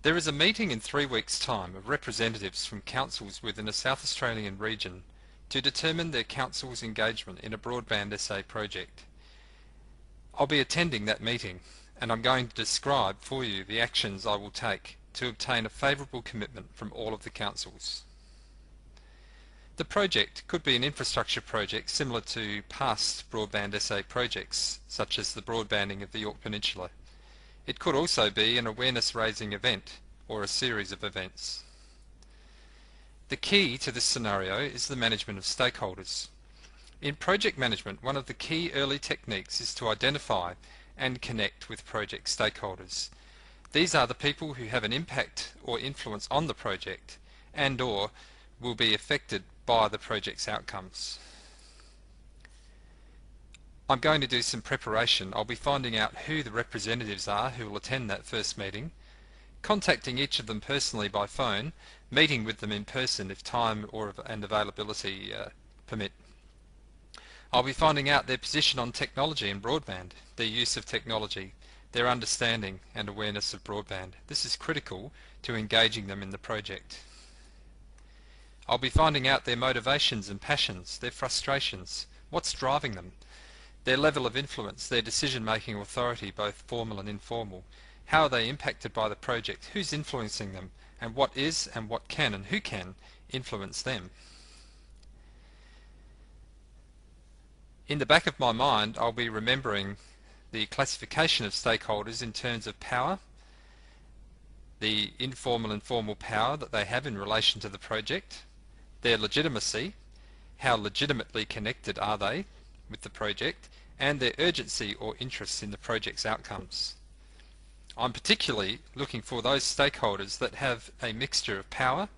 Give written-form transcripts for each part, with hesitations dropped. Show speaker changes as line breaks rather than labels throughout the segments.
There is a meeting in 3 weeks' time of representatives from councils within a South Australian region to determine their council's engagement in a broadband SA project. I'll be attending that meeting, and I'm going to describe for you the actions I will take to obtain a favourable commitment from all of the councils. The project could be an infrastructure project similar to past Broadband SA projects, such as the broadbanding of the Yorke Peninsula. It could also be an awareness-raising event or a series of events. The key to this scenario is the management of stakeholders. In project management, one of the key early techniques is to identify and connect with project stakeholders. These are the people who have an impact or influence on the project and/or will be affected by the project's outcomes. I'm going to do some preparation. I'll be finding out who the representatives are who will attend that first meeting, contacting each of them personally by phone, meeting with them in person if time and availability permit. I'll be finding out their position on technology and broadband, their use of technology, their understanding and awareness of broadband. This is critical to engaging them in the project. I'll be finding out their motivations and passions, their frustrations, what's driving them, their level of influence, their decision-making authority, both formal and informal. How are they impacted by the project? Who's influencing them? And what is and what can and who can influence them? In the back of my mind, I'll be remembering the classification of stakeholders in terms of power, the informal and formal power that they have in relation to the project, their legitimacy, how legitimately connected are they with the project, and their urgency or interest in the project's outcomes. I'm particularly looking for those stakeholders that have a mixture of power,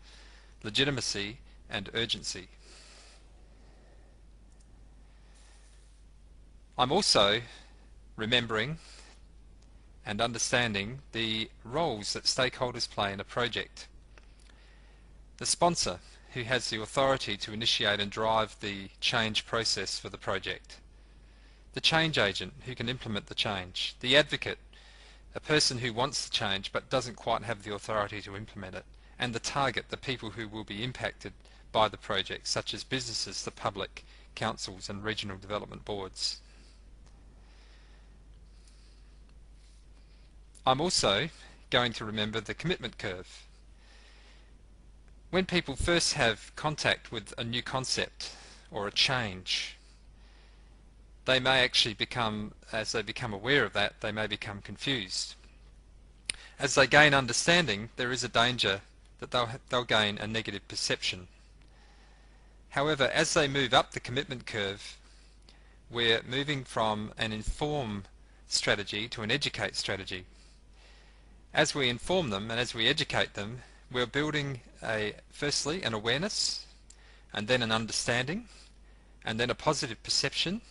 legitimacy and urgency. I'm also remembering and understanding the roles that stakeholders play in a project. The sponsor, who has the authority to initiate and drive the change process for the project. The change agent, who can implement the change. The advocate, a person who wants the change but doesn't quite have the authority to implement it. And the target, the people who will be impacted by the project, such as businesses, the public, councils and regional development boards. I'm also going to remember the commitment curve. When people first have contact with a new concept or a change, they may actually become, as they become aware of that, they may become confused. As they gain understanding, there is a danger that they'll gain a negative perception. However, as they move up the commitment curve, we're moving from an inform strategy to an educate strategy. As we inform them and as we educate them, we're building firstly an awareness, and then an understanding, and then a positive perception,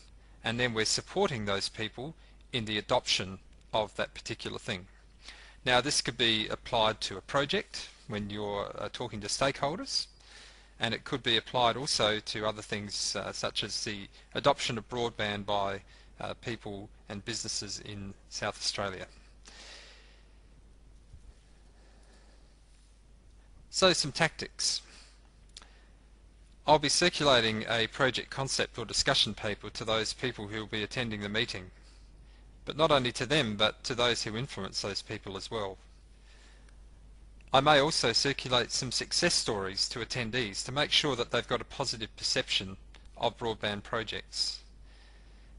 and then we're supporting those people in the adoption of that particular thing. Now, this could be applied to a project when you're talking to stakeholders, and it could be applied also to other things such as the adoption of broadband by people and businesses in South Australia. So, some tactics. I'll be circulating a project concept or discussion paper to those people who will be attending the meeting, but not only to them but to those who influence those people as well. I may also circulate some success stories to attendees to make sure that they've got a positive perception of broadband projects.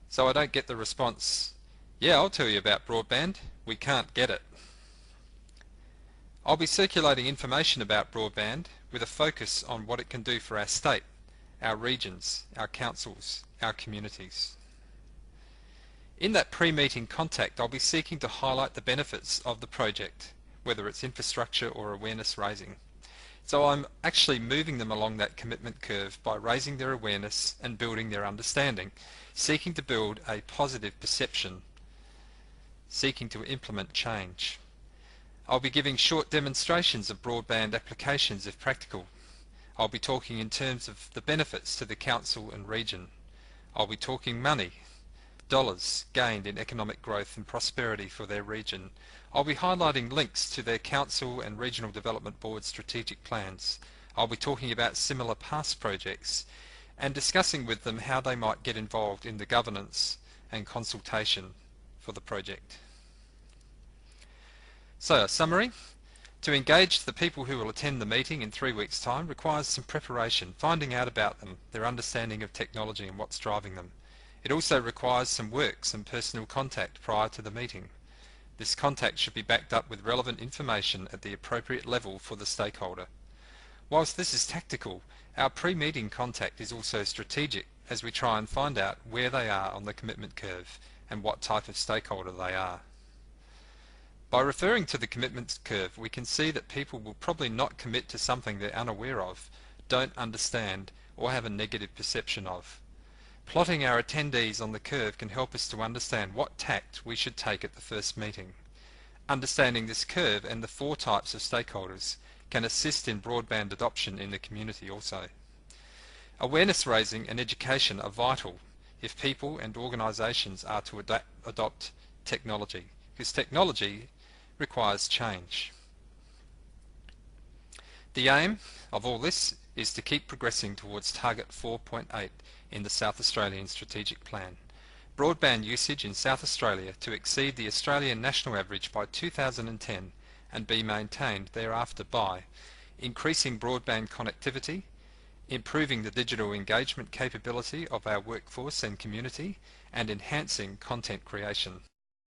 So I don't get the response, "Yeah, I'll tell you about broadband, we can't get it." I'll be circulating information about broadband with a focus on what it can do for our state, our regions, our councils, our communities. In that pre-meeting contact, I'll be seeking to highlight the benefits of the project, whether it's infrastructure or awareness raising. So I'm actually moving them along that commitment curve by raising their awareness and building their understanding, seeking to build a positive perception, seeking to implement change. I'll be giving short demonstrations of broadband applications if practical. I'll be talking in terms of the benefits to the council and region. I'll be talking money, dollars gained in economic growth and prosperity for their region. I'll be highlighting links to their council and regional development board strategic plans. I'll be talking about similar past projects and discussing with them how they might get involved in the governance and consultation for the project. So, a summary. To engage the people who will attend the meeting in 3 weeks' time requires some preparation, finding out about them, their understanding of technology and what's driving them. It also requires some work, some personal contact prior to the meeting. This contact should be backed up with relevant information at the appropriate level for the stakeholder. Whilst this is tactical, our pre-meeting contact is also strategic as we try and find out where they are on the commitment curve and what type of stakeholder they are. By referring to the commitment curve, we can see that people will probably not commit to something they're unaware of, don't understand, or have a negative perception of. Plotting our attendees on the curve can help us to understand what tact we should take at the first meeting. Understanding this curve and the 4 types of stakeholders can assist in broadband adoption in the community also. Awareness raising and education are vital if people and organisations are to adopt technology, because technology requires change. The aim of all this is to keep progressing towards target 4.8 in the South Australian Strategic Plan. Broadband usage in South Australia to exceed the Australian national average by 2010 and be maintained thereafter by increasing broadband connectivity, improving the digital engagement capability of our workforce and community, and enhancing content creation.